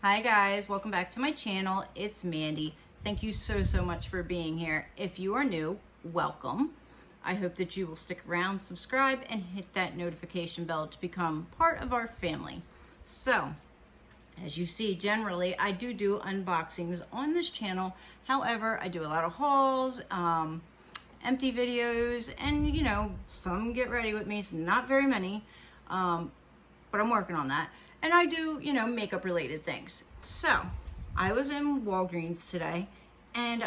Hi guys, welcome back to my channel. It's Mandy. Thank you so much for being here. If you are new, welcome. I hope that you will stick around, subscribe, and hit that notification bell to become part of our family. So, as you see, generally I do unboxings on this channel. However, I do a lot of hauls, empty videos, and you know, some get ready with me, so not very many, but I'm working on that. And I do, you know, makeup related things. So I was in Walgreens today, and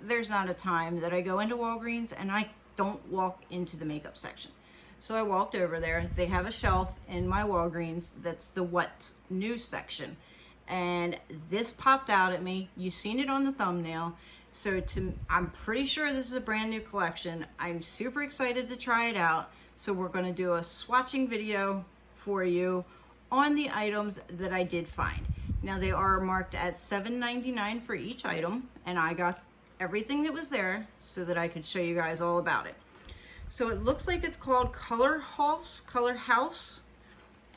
there's not a time that I go into Walgreens and I don't walk into the makeup section. So I walked over there. They have a shelf in my Walgreens that's the what's new section. And this popped out at me. You've seen it on the thumbnail. So I'm pretty sure this is a brand new collection. I'm super excited to try it out. So we're gonna do a swatching video for you on the items that I did find. Now they are marked at $7.99 for each item, and I got everything that was there so that I could show you guys all about it. So it looks like it's called Colorhaus,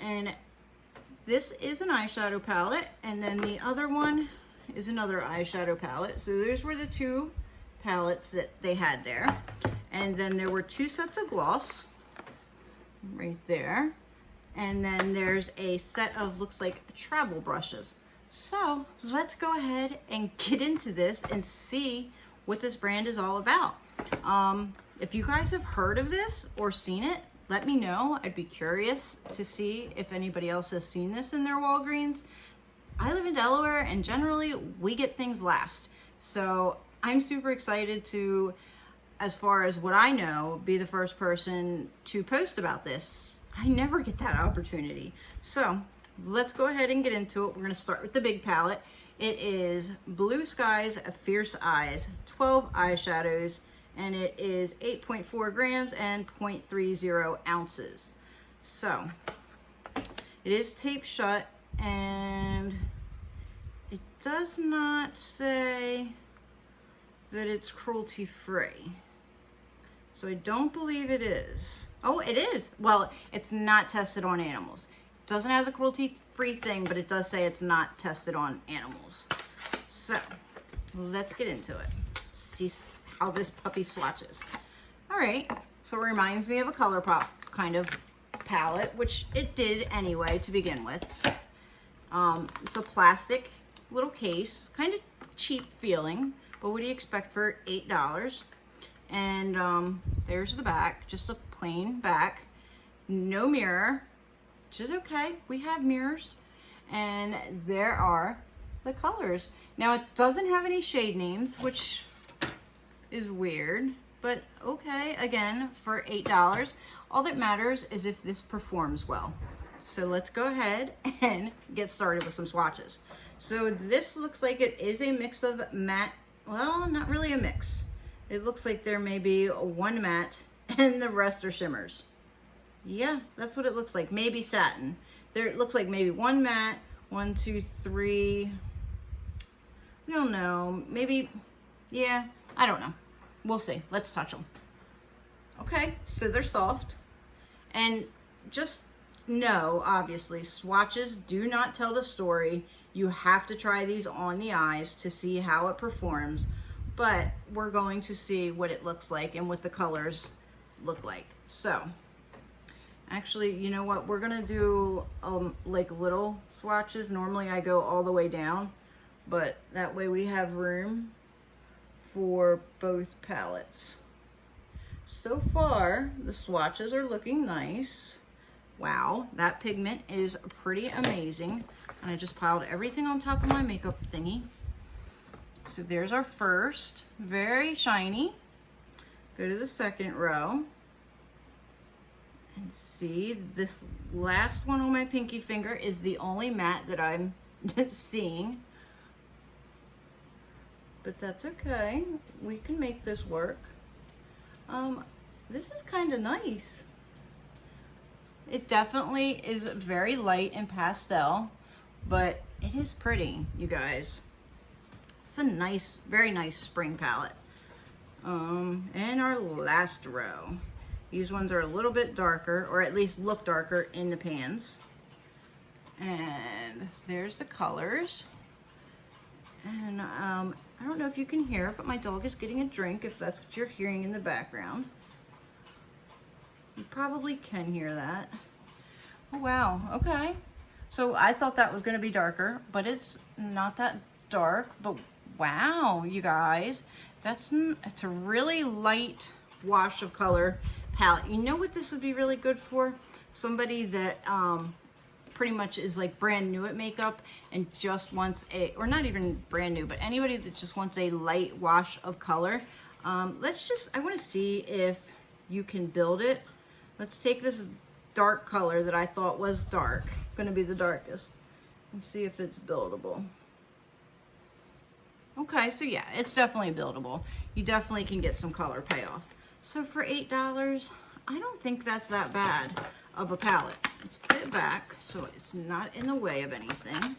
and this is an eyeshadow palette, and then the other one is another eyeshadow palette. So those were the two palettes that they had there. And then there were two sets of gloss right there. And then there's a set of, looks like, travel brushes. So let's go ahead and get into this and see what this brand is all about. If you guys have heard of this or seen it, let me know. I'd be curious to see if anybody else has seen this in their Walgreens. I live in Delaware, and generally we get things last. So I'm super excited to, as far as what I know, be the first person to post about this. I never get that opportunity. So let's go ahead and get into it. We're gonna start with the big palette. It is Blue Skies Fierce Eyes, 12 eyeshadows, and it is 8.4 grams and 0.30 ounces. So it is taped shut, and it does not say that it's cruelty free. So I don't believe it is. Oh, it is. Well, it's not tested on animals. It doesn't have the cruelty-free thing, but it does say it's not tested on animals. So let's get into it. See how this puppy swatches. All right, so it reminds me of a ColourPop kind of palette, which it did anyway to begin with. It's a plastic little case, kind of cheap feeling, but what do you expect for $8? And there's the back, just a plain back, no mirror, which is okay. We have mirrors. And there are the colors. Now it doesn't have any shade names, which is weird, but okay, again, for $8. All that matters is if this performs well. So let's go ahead and get started with some swatches. So this looks like it is a mix of matte, well, not really a mix. It looks like there may be one matte and the rest are shimmers. Yeah, that's what it looks like. Maybe satin. There, it looks like maybe one matte, 1, 2, 3. I don't know. Maybe, yeah, I don't know. We'll see. Let's touch them. Okay, so they're soft. And just know, obviously, swatches do not tell the story. You have to try these on the eyes to see how it performs. But we're going to see what it looks like and what the colors look like. So actually, you know what, we're gonna do like little swatches. Normally I go all the way down, but that way we have room for both palettes. So far the swatches are looking nice. Wow, that pigment is pretty amazing. And I just piled everything on top of my makeup thingy. So there's our first, very shiny. Go to the second row and see this last one on my pinky finger is the only matte that I'm seeing. But that's okay, we can make this work. This is kind of nice. It definitely is very light and pastel, but it is pretty, you guys. It's a nice, very nice spring palette. And our last row. These ones are a little bit darker, or at least look darker in the pans. And there's the colors. And I don't know if you can hear it, but my dog is getting a drink, if that's what you're hearing in the background. You probably can hear that. Oh, wow, okay. So I thought that was gonna be darker, but it's not that dark. But wow, you guys, it's a really light wash of color palette. You know what this would be really good for? Somebody that pretty much is like brand new at makeup and just wants or not even brand new, but anybody that just wants a light wash of color. I want to see if you can build it. Let's take this dark color that I thought was dark, going to be the darkest, and see if it's buildable. Okay, so yeah, it's definitely buildable. You definitely can get some color payoff. So for $8, I don't think that's that bad of a palette. Let's put it back so it's not in the way of anything.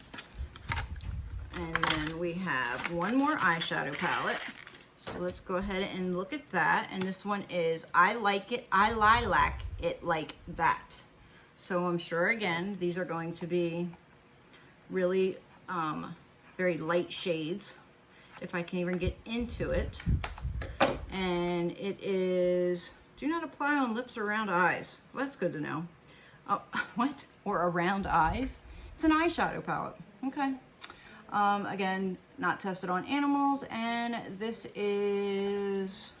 And then we have one more eyeshadow palette. So let's go ahead and look at that. And this one is I Like It, I Lilac It Like That. So I'm sure, again, these are going to be really very light shades, if I can even get into it. And it is, do not apply on lips or around eyes. Well, that's good to know. Oh, what? Or around eyes? It's an eyeshadow palette. Okay. Again, not tested on animals, and this is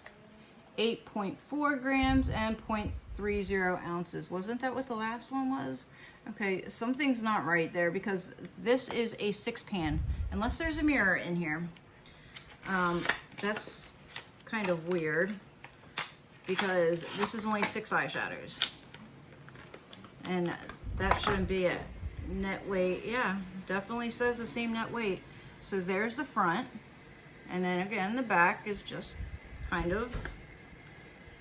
8.4 grams and 0.30 ounces. Wasn't that what the last one was? Okay, something's not right there, because this is a 6-pan, unless there's a mirror in here. That's kind of weird, because this is only 6 eyeshadows, and that shouldn't be it. Net weight, yeah, definitely says the same net weight. So there's the front, and then again the back is just kind of,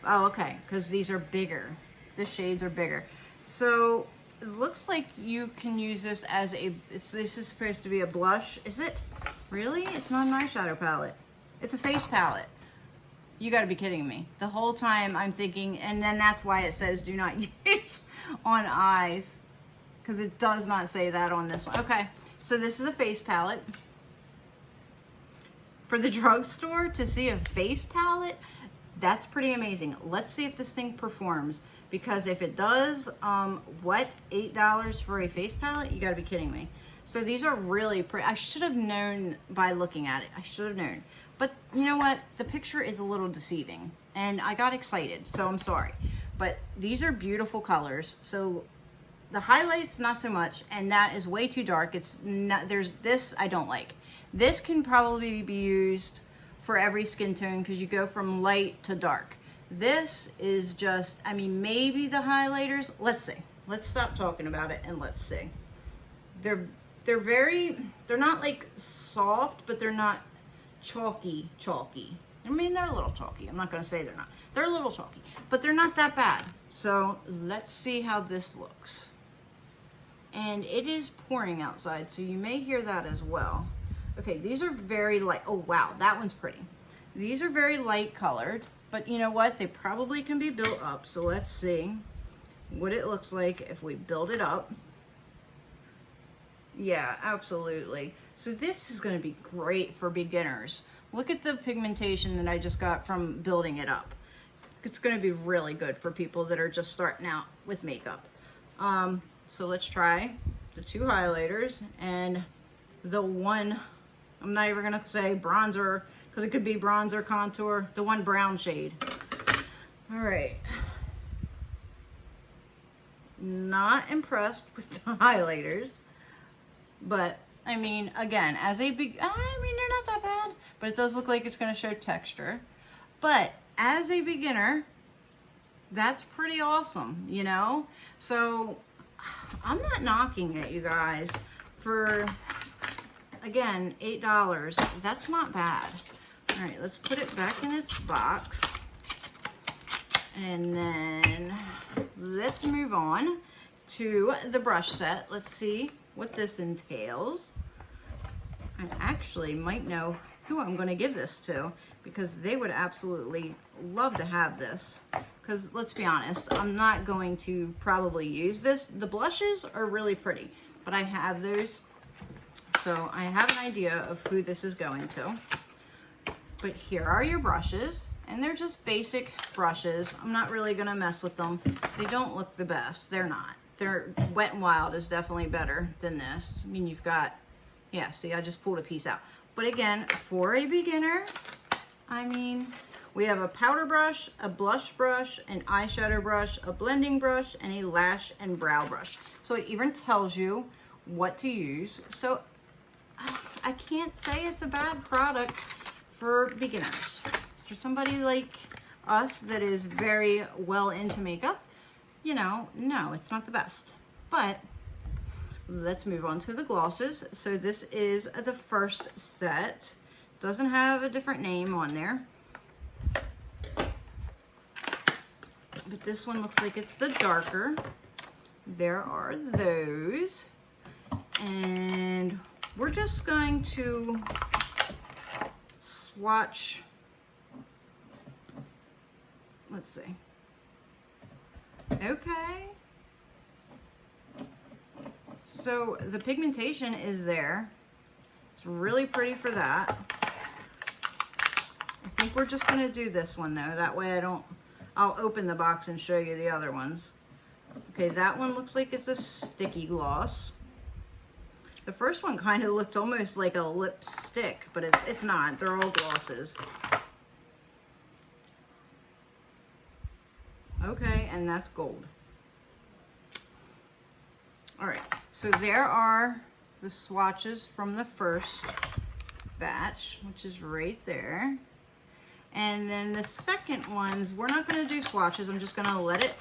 oh, okay, because these are bigger, the shades are bigger. So it looks like you can use this as a, this is supposed to be a blush. Is it really? It's not an eyeshadow palette, it's a face palette. You got to be kidding me. The whole time I'm thinking, and then that's why it says do not use on eyes, because it does not say that on this one. Okay, so this is a face palette. For the drugstore to see a face palette, that's pretty amazing. Let's see if this thing performs, because if it does, what, $8 for a face palette? You gotta be kidding me. So these are really pretty. I should have known by looking at it. I should have known. But you know what? The picture is a little deceiving, and I got excited, so I'm sorry. But these are beautiful colors. So the highlights, not so much, and that is way too dark. It's not, there's this I don't like. This can probably be used for every skin tone, because you go from light to dark. This is just, I mean, maybe the highlighters, let's see. Let's stop talking about it and let's see. They're not like soft, but they're not chalky. I mean, they're a little chalky. I'm not gonna say they're not. They're a little chalky, but they're not that bad. So let's see how this looks. And it is pouring outside, so you may hear that as well. Okay, these are very light. Oh, wow, that one's pretty. These are very light colored, but you know what? They probably can be built up. So let's see what it looks like if we build it up. Yeah, absolutely. So this is going to be great for beginners. Look at the pigmentation that I just got from building it up. It's going to be really good for people that are just starting out with makeup. So let's try the 2 highlighters and the one, I'm not even going to say bronzer, because it could be bronzer, contour, the one brown shade. All right. Not impressed with the highlighters, but I mean, again, as a big, I mean, they're not that bad, but it does look like it's going to show texture. But as a beginner, that's pretty awesome, you know? So I'm not knocking it, you guys. For, again, $8, that's not bad. All right, let's put it back in its box. And then let's move on to the brush set. Let's see what this entails. I actually might know who I'm going to give this to, because they would absolutely love to have this. Because let's be honest, I'm not going to probably use this. The blushes are really pretty. but I have those. So I have an idea of who this is going to. But here are your brushes, and they're just basic brushes. I'm not really gonna mess with them. They don't look the best, they're not. They're Wet n Wild is definitely better than this. I mean, you've got, yeah, see, I just pulled a piece out. But again, for a beginner, I mean, we have a powder brush, a blush brush, an eyeshadow brush, a blending brush, and a lash and brow brush. So it even tells you what to use. So I can't say it's a bad product for beginners. For somebody like us that is very well into makeup, you know, no, it's not the best. But let's move on to the glosses. So this is the first set. Doesn't have a different name on there. But this one looks like it's the darker. There are those. And we're just going to swatch. Let's see. Okay. So the pigmentation is there. It's really pretty for that. I think we're just gonna do this one though. That way I'll open the box and show you the other ones. Okay, that one looks like it's a sticky gloss. The first one kind of looks almost like a lipstick, but it's not. They're all glosses. Okay, and that's gold. All right, so there are the swatches from the first batch, which is right there. And then the second ones, we're not gonna do swatches. I'm just gonna let it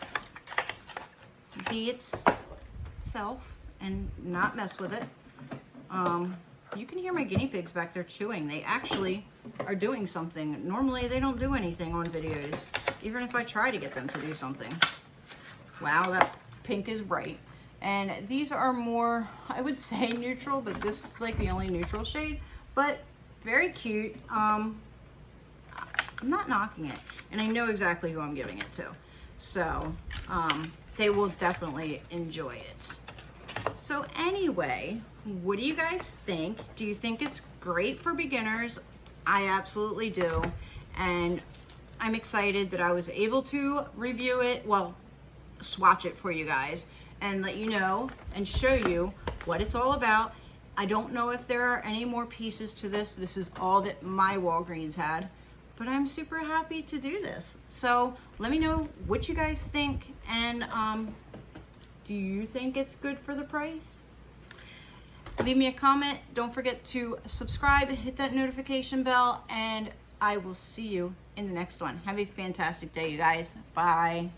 be itself and not mess with it. You can hear my guinea pigs back there chewing. They actually are doing something. Normally they don't do anything on videos, even if I try to get them to do something. Wow, that pink is bright. And these are more, I would say neutral, but this is like the only neutral shade, but very cute. I'm not knocking it, and I know exactly who I'm giving it to. So they will definitely enjoy it. So anyway, what do you guys think? Do you think it's great for beginners? I absolutely do. And I'm excited that I was able to review it, well, swatch it for you guys and let you know and show you what it's all about. I don't know if there are any more pieces to this. This is all that my Walgreens had, but I'm super happy to do this. So let me know what you guys think, and do you think it's good for the price? Leave me a comment. Don't forget to subscribe, hit that notification bell, and I will see you in the next one. Have a fantastic day, you guys. Bye.